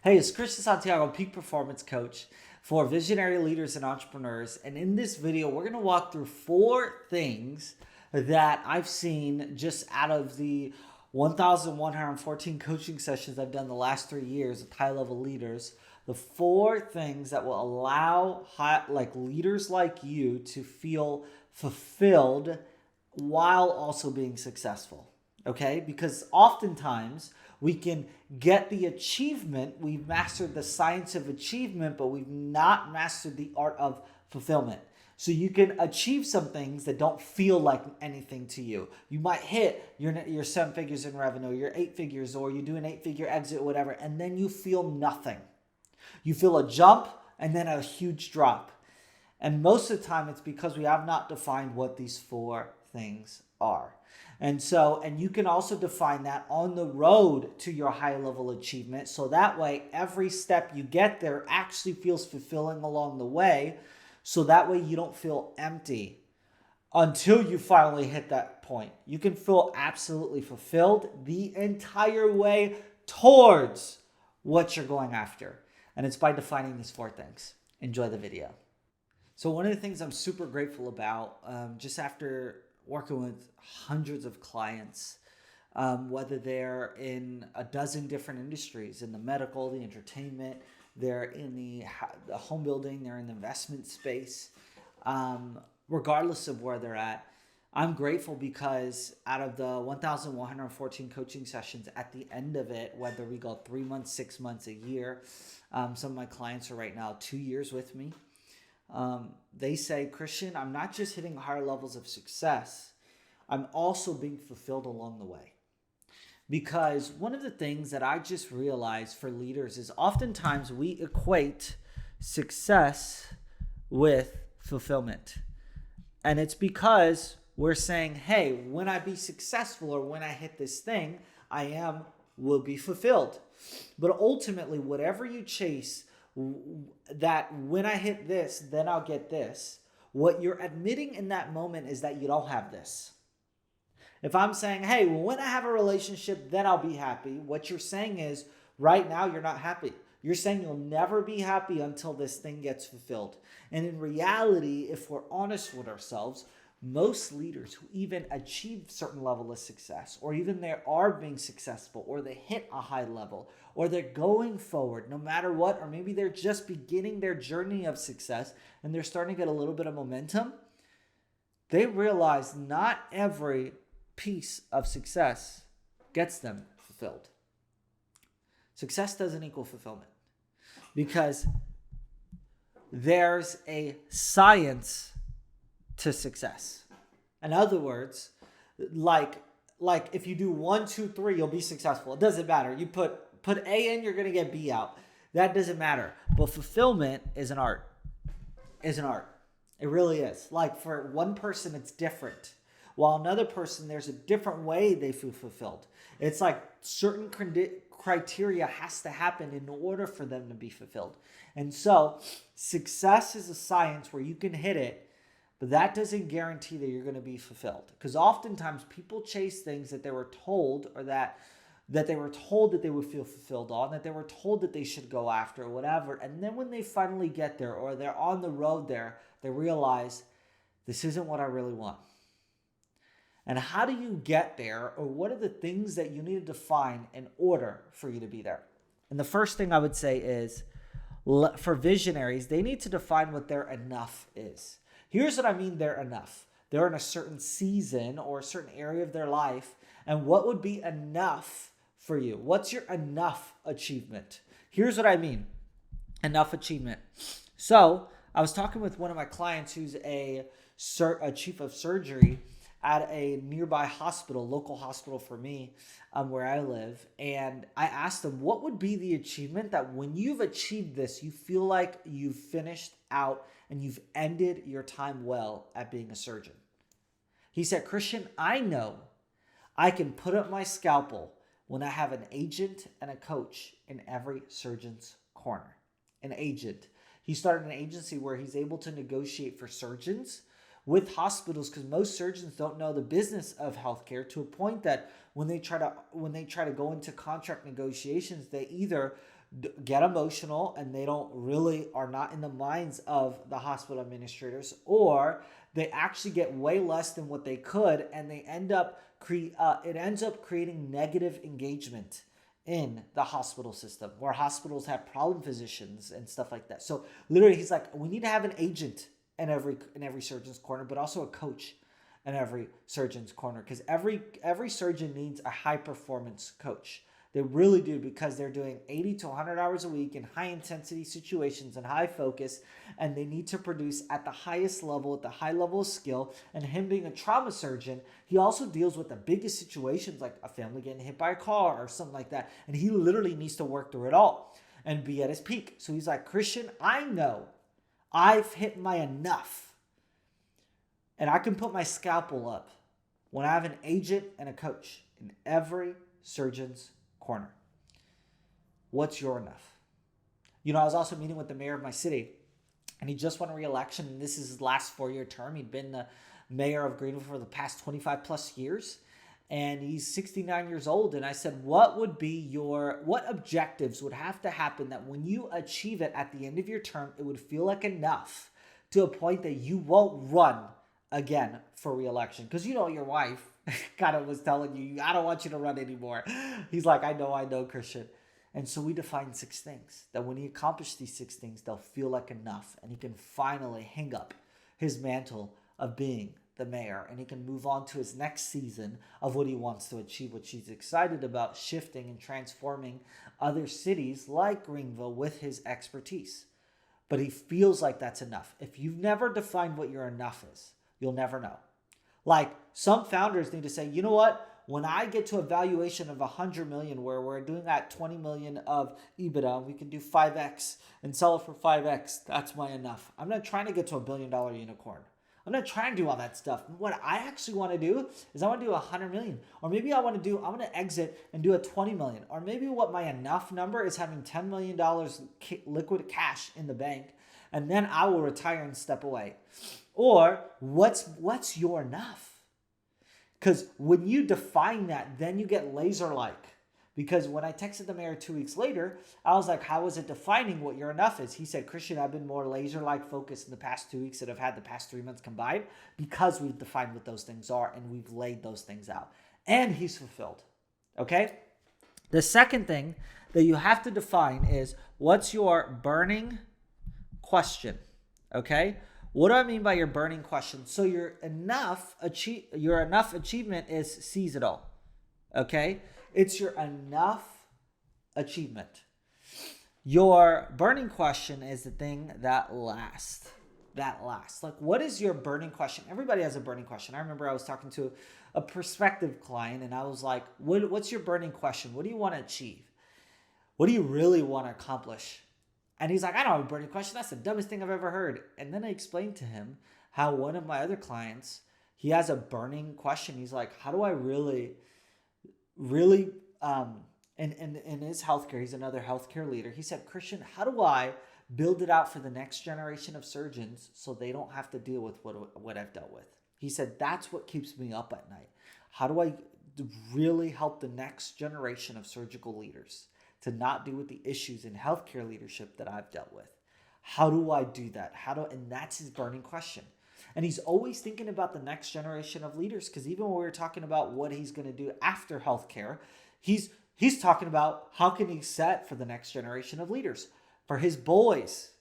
Hey, it's Christian Santiago, Peak Performance Coach for visionary leaders and entrepreneurs. And in this video, we're going to walk through 4 things that I've seen just out of the 1,114 coaching sessions I've done the last 3 years with high-level leaders. The 4 things that will allow leaders like you to feel fulfilled while also being successful. Okay? Because oftentimes we can get the achievement, we've mastered the science of achievement, but we've not mastered the art of fulfillment. So you can achieve some things that don't feel like anything to you. You might hit your 7 figures in revenue, your 8 figures, or you do an 8-figure exit or whatever, and then you feel nothing. You feel a jump and then a huge drop. And most of the time it's because we have not defined what these 4 things are. And you can also define that on the road to your high level achievement. So that way, every step you get there actually feels fulfilling along the way. So that way you don't feel empty until you finally hit that point. You can feel absolutely fulfilled the entire way towards what you're going after. And it's by defining these 4 things. Enjoy the video. So one of the things I'm super grateful about, just after working with hundreds of clients, whether they're in a dozen different industries, in the medical, the entertainment, they're in the home building, they're in the investment space, regardless of where they're at, I'm grateful because out of the 1,114 coaching sessions, at the end of it, whether we go 3 months, 6 months, a year, some of my clients are right now 2 years with me. They say, Christian, I'm not just hitting higher levels of success, I'm also being fulfilled along the way. Because one of the things that I just realized for leaders is oftentimes we equate success with fulfillment. And it's because we're saying, hey, when I be successful or when I hit this thing, will be fulfilled. But ultimately, whatever you chase, that when I hit this, then I'll get this. What you're admitting in that moment is that you don't have this. If I'm saying, hey, when I have a relationship, then I'll be happy. What you're saying is right now you're not happy. You're saying you'll never be happy until this thing gets fulfilled. And in reality, if we're honest with ourselves, most leaders who even achieve certain level of success, or even they are being successful, or they hit a high level, or they're going forward no matter what, or maybe they're just beginning their journey of success and they're starting to get a little bit of momentum, they realize not every piece of success gets them fulfilled. Success doesn't equal fulfillment because there's a science to success. In other words, like if you do 1, 2, 3, you'll be successful. It doesn't matter. You put A in, you're going to get B out. That doesn't matter. But fulfillment is an art. It really is. Like for one person, it's different. While another person, there's a different way they feel fulfilled. It's like certain criteria has to happen in order for them to be fulfilled. And so success is a science where you can hit it, but that doesn't guarantee that you're going to be fulfilled. Because oftentimes people chase things that they were told, or that they were told that they would feel fulfilled on, that they were told that they should go after, or whatever. And then when they finally get there, or they're on the road there, they realize this isn't what I really want. And how do you get there, or what are the things that you need to define in order for you to be there? And the first thing I would say is, for visionaries, they need to define what their enough is. Here's what I mean they're enough. They're in a certain season or a certain area of their life, and what would be enough for you? What's your enough achievement? Here's what I mean, enough achievement. So I was talking with one of my clients who's a chief of surgery at a nearby hospital, local hospital for me, where I live. And I asked him, what would be the achievement that when you've achieved this, you feel like you've finished out and you've ended your time well at being a surgeon? He said, Christian, I know I can put up my scalpel when I have an agent and a coach in every surgeon's corner. An agent. He started an agency where he's able to negotiate for surgeons with hospitals, because most surgeons don't know the business of healthcare, to a point that when they try to go into contract negotiations, they either get emotional and they don't really are not in the minds of the hospital administrators, or they actually get way less than what they could, and they end up it ends up creating negative engagement in the hospital system, where hospitals have problem physicians and stuff like that. So literally, he's like, we need to have an agent in every surgeon's corner, but also a coach in every surgeon's corner, because every surgeon needs a high performance coach. They really do, because they're doing 80 to 100 hours a week in high intensity situations and high focus, and they need to produce at the highest level, at the high level of skill. And him being a trauma surgeon, he also deals with the biggest situations, like a family getting hit by a car or something like that. And he literally needs to work through it all and be at his peak. So he's like, Christian, I know I've hit my enough, and I can put my scalpel up when I have an agent and a coach in every surgeon's corner. What's your enough? You know, I was also meeting with the mayor of my city, and he just won re-election, and this is his last 4-year term. He'd been the mayor of Greenville for the past 25 plus years, and he's 69 years old. And I said, what objectives would have to happen that when you achieve it at the end of your term, it would feel like enough to a point that you won't run again for re-election? Because you know, your wife kind of was telling you, I don't want you to run anymore. He's like, I know, Christian. And so we defined 6 things that when he accomplished these 6 things, they'll feel like enough, and he can finally hang up his mantle of being the mayor, and he can move on to his next season of what he wants to achieve, which he's excited about, shifting and transforming other cities like Greenville with his expertise. But he feels like that's enough. If you've never defined what your enough is, you'll never know. Like, some founders need to say, you know what? When I get to a valuation of 100 million, where we're doing that 20 million of EBITDA, we can do 5x and sell it for 5x. That's my enough. I'm not trying to get to $1 billion unicorn. I'm not trying to do all that stuff. What I actually want to do is I want to do 100 million. Or maybe I want to exit and do a 20 million. Or maybe what my enough number is having $10 million liquid cash in the bank, and then I will retire and step away. Or what's your enough? Because when you define that, then you get laser-like. Because when I texted the mayor 2 weeks later, I was like, how is it defining what your enough is? He said, Christian, I've been more laser-like focused in the past 2 weeks that I've had the past 3 months combined, because we've defined what those things are and we've laid those things out. And he's fulfilled. Okay? The second thing that you have to define is, what's your burning question? Okay? What do I mean by your burning question? So your enough achievement is seize it all. Okay? It's your enough achievement. Your burning question is the thing that lasts. Like, what is your burning question? Everybody has a burning question. I remember I was talking to a prospective client, and I was like, what's your burning question? What do you want to achieve? What do you really want to accomplish? And he's like, I don't have a burning question. That's the dumbest thing I've ever heard. And then I explained to him how one of my other clients, he has a burning question. He's like, how do I really, in his healthcare, he's another healthcare leader. He said, Christian, how do I build it out for the next generation of surgeons so they don't have to deal with what I've dealt with? He said, that's what keeps me up at night. How do I really help the next generation of surgical leaders to not deal with the issues in healthcare leadership that I've dealt with? How do I do that? And that's his burning question. And he's always thinking about the next generation of leaders, because even when we were talking about what he's going to do after healthcare, he's talking about how can he set for the next generation of leaders, for his boys,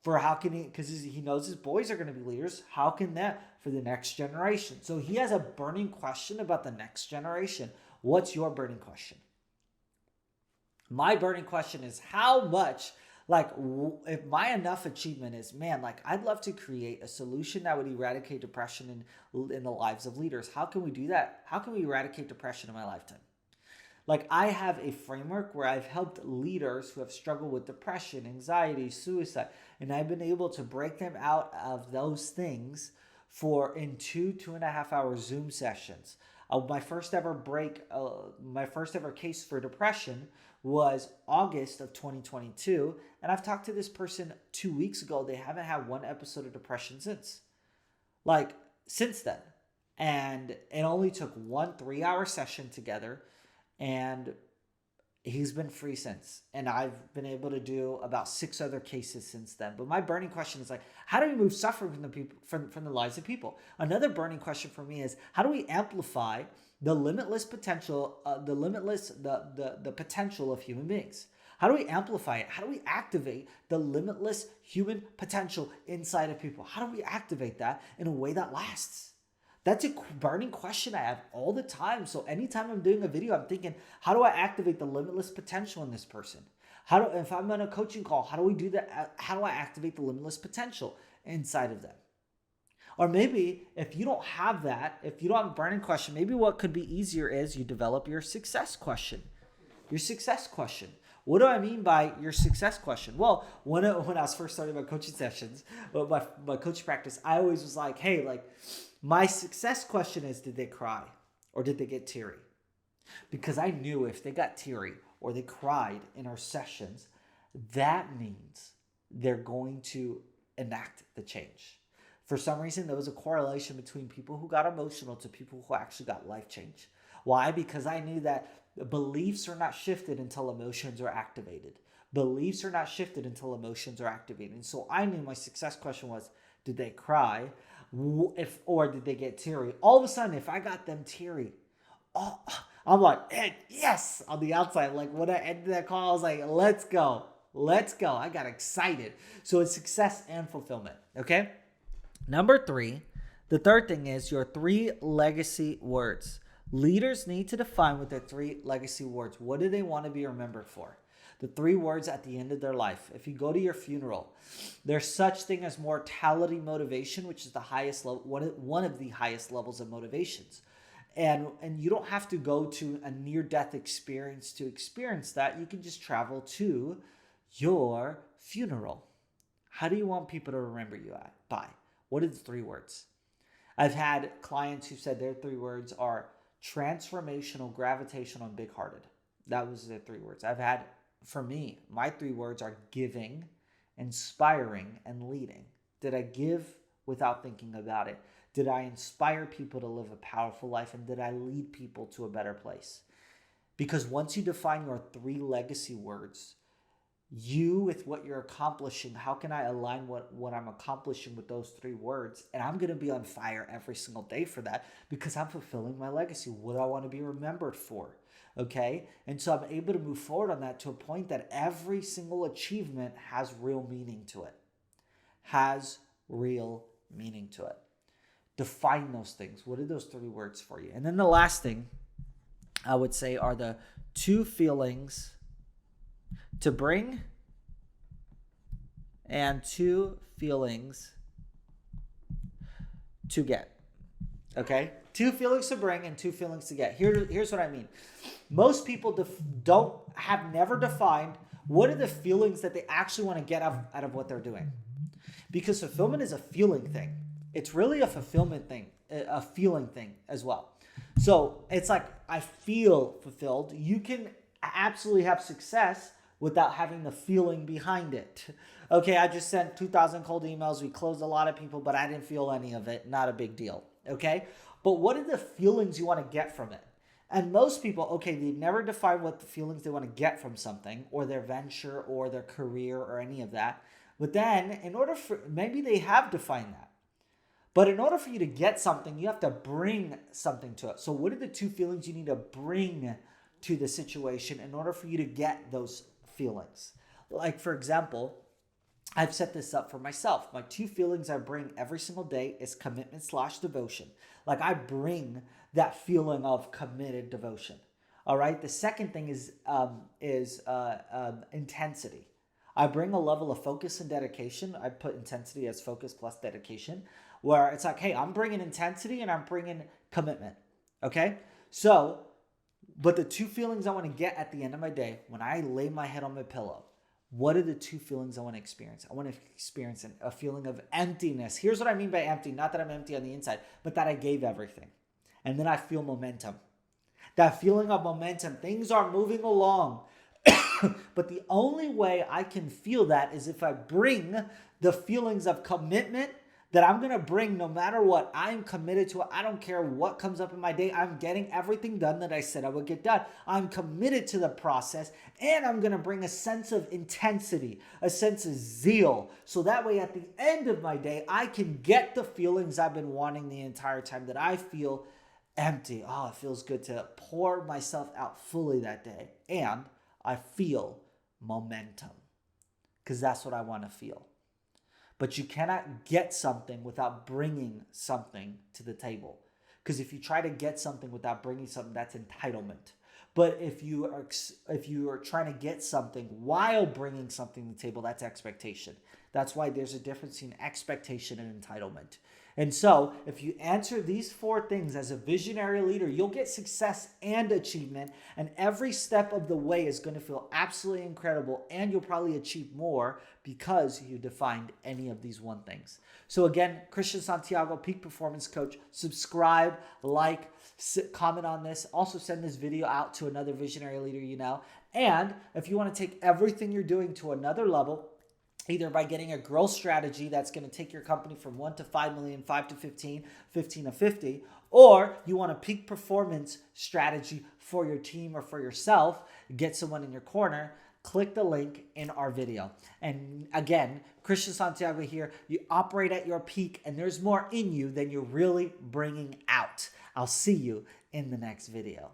for how can he, because he knows his boys are going to be leaders, how can that for the next generation? So he has a burning question about the next generation. What's your burning question? My burning question is, how much, if my enough achievement is, man, I'd love to create a solution that would eradicate depression in the lives of leaders. How can we do that? How can we eradicate depression in my lifetime? I have a framework where I've helped leaders who have struggled with depression, anxiety, suicide, and I've been able to break them out of those things in 2.5 hour Zoom sessions. My first ever case for depression was August of 2022. And I've talked to this person 2 weeks ago. They haven't had one episode of depression since then. And it only took 1 3-hour session together. And He's been free since, and I've been able to do about 6 other cases since then. But my burning question is like, how do we move suffering from the people, from the lives of people? Another burning question for me is, how do we amplify the limitless potential, the potential of human beings? How do we amplify it? How do we activate the limitless human potential inside of people? How do we activate that in a way that lasts? That's a burning question I have all the time. So anytime I'm doing a video, I'm thinking, how do I activate the limitless potential in this person? If I'm on a coaching call, how do we do that? How do I activate the limitless potential inside of them? Or maybe if you don't have that, if you don't have a burning question, maybe what could be easier is you develop your success question. Your success question. What do I mean by your success question? Well, when I was first starting my coaching sessions, my coaching practice, I always was like, hey, like, my success question is, did they cry or did they get teary? Because I knew if they got teary or they cried in our sessions, that means they're going to enact the change. For some reason, there was a correlation between people who got emotional to people who actually got life change. Why? Because I knew that beliefs are not shifted until emotions are activated. Beliefs are not shifted until emotions are activated. And so I knew my success question was, did they cry? Or did they get teary? All of a sudden, if I got them teary, I'm like, yes, on the outside. Like when I ended that call, I was like, let's go. I got excited. So it's success and fulfillment. Okay. Number 3, the third thing is your 3 legacy words. Leaders need to define what their 3 legacy words. What do they want to be remembered for? The 3 words at the end of their life. If you go to your funeral, there's such thing as mortality motivation, which is the highest level, one of the highest levels of motivations. And you don't have to go to a near-death experience to experience that. You can just travel to your funeral. How do you want people to remember you by? What are the 3 words? I've had clients who said their 3 words are transformational, gravitational, and big-hearted. That was their 3 words. For me, my 3 words are giving, inspiring, and leading. Did I give without thinking about it? Did I inspire people to live a powerful life? And did I lead people to a better place? Because once you define your 3 legacy words, you with what you're accomplishing, how can I align what I'm accomplishing with those 3 words? And I'm going to be on fire every single day for that because I'm fulfilling my legacy. What do I want to be remembered for? Okay. And so I'm able to move forward on that to a point that every single achievement has real meaning to it. Define those things. What are those 3 words for you? And then the last thing I would say are the 2 feelings to bring and 2 feelings to get. Okay? 2 feelings to bring and 2 feelings to get. Here's what I mean. Most people have never defined what are the feelings that they actually want to get out of what they're doing. Because fulfillment is a feeling thing. It's really a fulfillment thing, a feeling thing as well. So it's like, I feel fulfilled. You can absolutely have success without having the feeling behind it. Okay, I just sent 2,000 cold emails. We closed a lot of people, but I didn't feel any of it. Not a big deal. Okay, but what are the feelings you want to get from it? And most people, okay, they've never defined what the feelings they want to get from something or their venture or their career or any of that. But then maybe they have defined that. But in order for you to get something, you have to bring something to it. So what are the 2 feelings you need to bring to the situation in order for you to get those feelings? Like, for example, I've set this up for myself. My 2 feelings I bring every single day is commitment/devotion. Like, I bring that feeling of committed devotion. All right. The second thing is intensity. I bring a level of focus and dedication. I put intensity as focus plus dedication, where it's like, hey, I'm bringing intensity and I'm bringing commitment. Okay. So, but the 2 feelings I want to get at the end of my day, when I lay my head on my pillow, what are the 2 feelings I want to experience? I want to experience a feeling of emptiness. Here's what I mean by empty. Not that I'm empty on the inside, but that I gave everything. And then I feel momentum. That feeling of momentum. Things are moving along. But the only way I can feel that is if I bring the feelings of commitment, that I'm going to bring no matter what. I'm committed to it. I don't care what comes up in my day. I'm getting everything done that I said I would get done. I'm committed to the process, and I'm going to bring a sense of intensity, a sense of zeal. So that way at the end of my day, I can get the feelings I've been wanting the entire time, that I feel empty. Oh, it feels good to pour myself out fully that day. And I feel momentum, because that's what I want to feel. But you cannot get something without bringing something to the table. Because if you try to get something without bringing something, that's entitlement. But if you are trying to get something while bringing something to the table, that's expectation. That's why there's a difference between expectation and entitlement. And so, if you answer these 4 things as a visionary leader, you'll get success and achievement, and every step of the way is going to feel absolutely incredible, and you'll probably achieve more because you defined any of these 1 things. So again, Christian Santiago, Peak Performance Coach. Subscribe, like, comment on this. Also send this video out to another visionary leader you know. And if you want to take everything you're doing to another level, either by getting a growth strategy that's going to take your company from 1 to 5 million, 5 to 15, 15 to 50, or you want a peak performance strategy for your team or for yourself, get someone in your corner, click the link in our video. And again, Christian Santiago here, you operate at your peak, and there's more in you than you're really bringing out. I'll see you in the next video.